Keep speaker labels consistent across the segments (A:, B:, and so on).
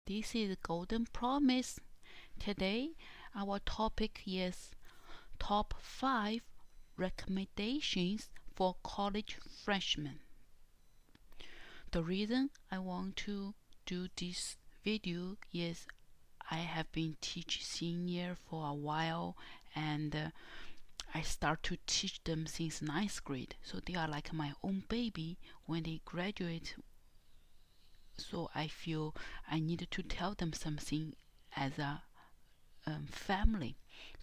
A: This is Golden Promise. Today, our topic is Top 5 Recommendations for College Freshmen. The reason I want to do this video is I have been teaching senior for a while, and I start to teach them since 9th grade, so they are like my own baby when they graduate. So I feel I need to tell them something as a family.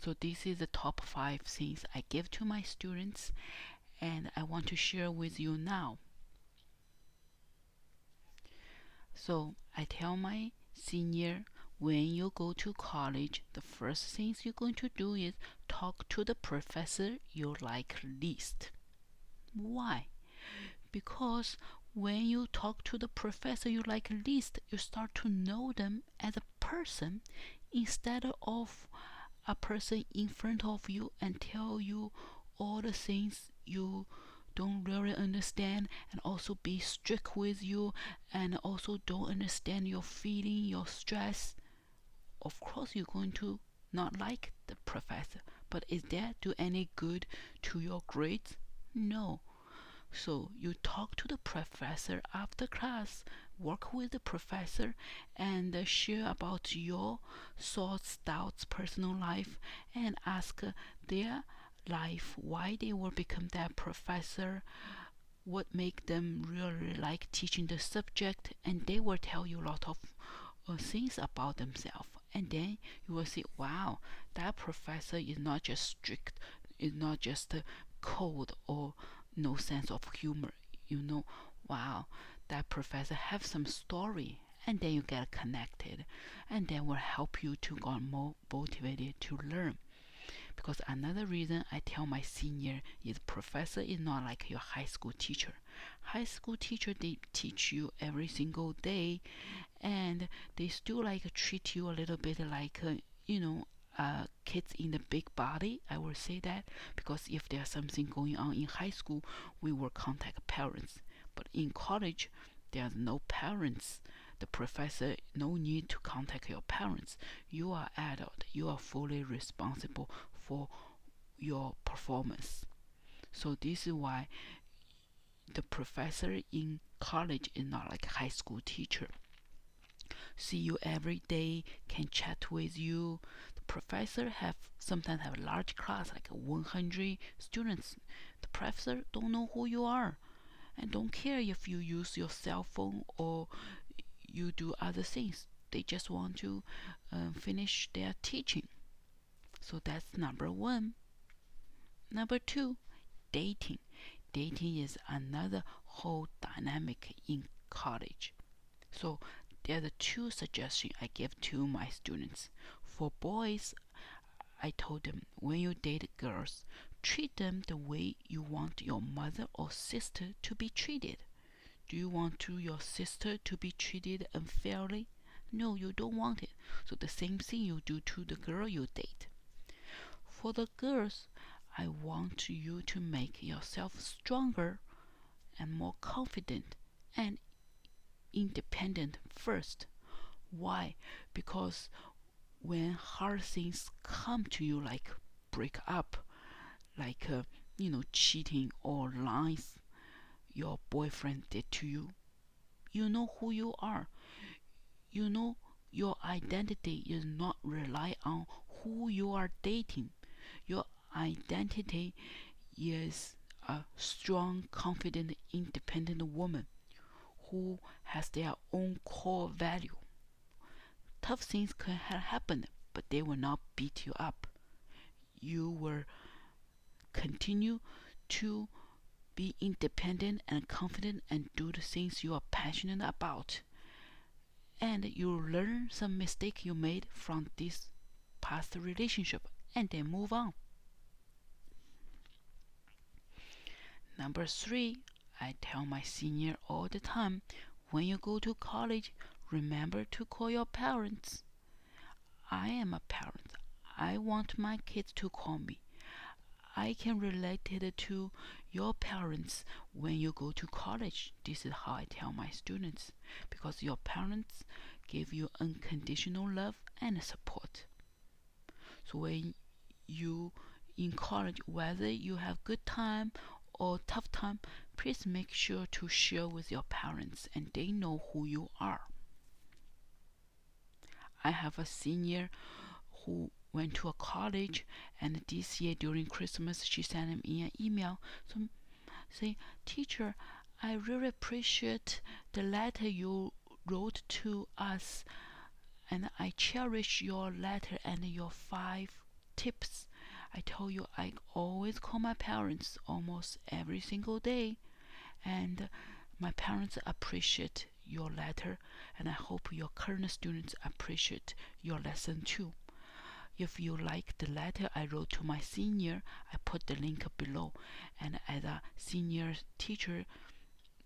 A: So this is the top 5 things I give to my students, and I want to share with you now. So I tell my senior, when you go to college, the first things you're going to do is talk to the professor you like least. Why? Because when you talk to the professor you like least, you start to know them as a person instead of a person in front of you and tell you all the things you don't really understand, and also be strict with you, and also don't understand your feeling, your stress. Of course you're going to not like the professor, but is that do any good to your grades? No. So you talk to the professor after class, work with the professor, and share about your thoughts, doubts, personal life, and ask their life why they will become that professor, what make them really like teaching the subject, and they will tell you a lot of things about themselves. And then you will see, wow, that professor is not just strict, is not just cold or no sense of humor. Wow, that professor have some story, and then you get connected, and then will help you to get more motivated to learn. Because another reason I tell my senior is professor is not like your high school teacher. High school teacher, they teach you every single day, and they still like treat you a little bit like kids in the big body. I will say that because if there's something going on in high school, we will contact parents. But in college, there's no parents. The professor no need to contact your parents. You are adult. You are fully responsible for your performance. So this is why the professor in college is not like a high school teacher. See you every day, can chat with you. The professor sometimes have a large class like 100 students. The professor don't know who you are and don't care if you use your cell phone or you do other things. They just want to finish their teaching. So that's number 1. Number 2, dating. Dating is another whole dynamic in college. So there are 2 suggestions I give to my students. For boys, I told them when you date girls, treat them the way you want your mother or sister to be treated. Do you want your sister to be treated unfairly? No, you don't want it. So the same thing you do to the girl you date. For the girls, I want you to make yourself stronger and more confident and independent first. Why? Because when hard things come to you, like break up, like cheating or lies your boyfriend did to you, you know who you are. You know your identity is not rely on who you are dating. Your identity is a strong, confident, independent woman who has their own core value. Tough things can happen, but they will not beat you up. You will continue to be independent and confident and do the things you are passionate about. And you'll learn some mistake you made from this past relationship and then move on. Number 3, I tell my senior all the time, when you go to college, remember to call your parents. I am a parent. I want my kids to call me. I can relate it to your parents when you go to college. This is how I tell my students, because your parents give you unconditional love and support. So when you in college, whether you have good time or tough time, please make sure to share with your parents and they know who you are. I have a senior who went to a college, and this year during Christmas she sent me an email saying, "Teacher, I really appreciate the letter you wrote to us, and I cherish your letter and your 5 tips. I told you I always call my parents almost every single day, and my parents appreciate your letter, and I hope your current students appreciate your lesson too. If you like the letter I wrote to my senior, I put the link below, and as a senior teacher,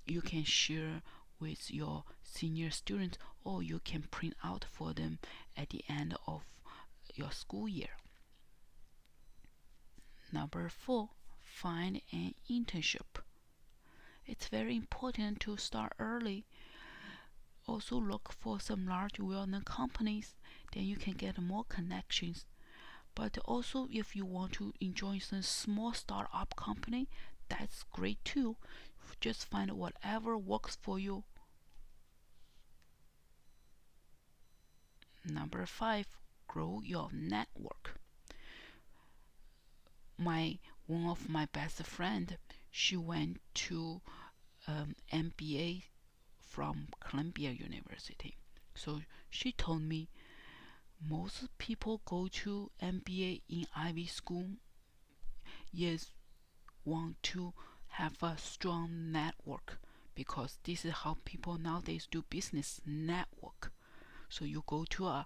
A: you can share with your senior students, or you can print out for them at the end of your school year." Number 4, find an internship. It's very important to start early. Also look for some large well-known companies, then you can get more connections. But also if you want to join some small startup company, that's great too. Just find whatever works for you. Number 5, grow your network. One of my best friend, she went to MBA from Columbia University. So she told me most people go to MBA in Ivy School want to have a strong network, because this is how people nowadays do business, network. So you go to a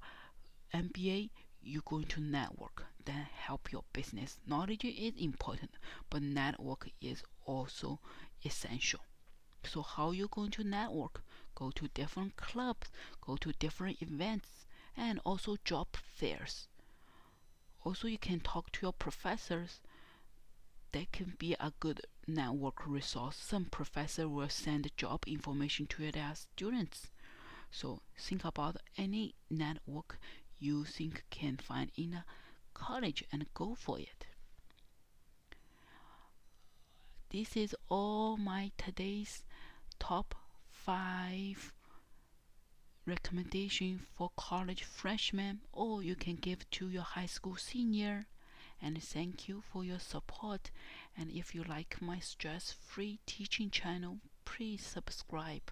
A: MBA, you're going to network, then help your business. Knowledge is important, but network is also essential. So how are you going to network? Go to different clubs, go to different events, and also job fairs. Also, you can talk to your professors. That can be a good network resource. Some professor will send job information to their students. So think about any network you think can find in a college and go for it. This is all my today's top 5 recommendation for college freshmen, or you can give to your high school senior. And thank you for your support. And if you like my stress-free teaching channel, please subscribe.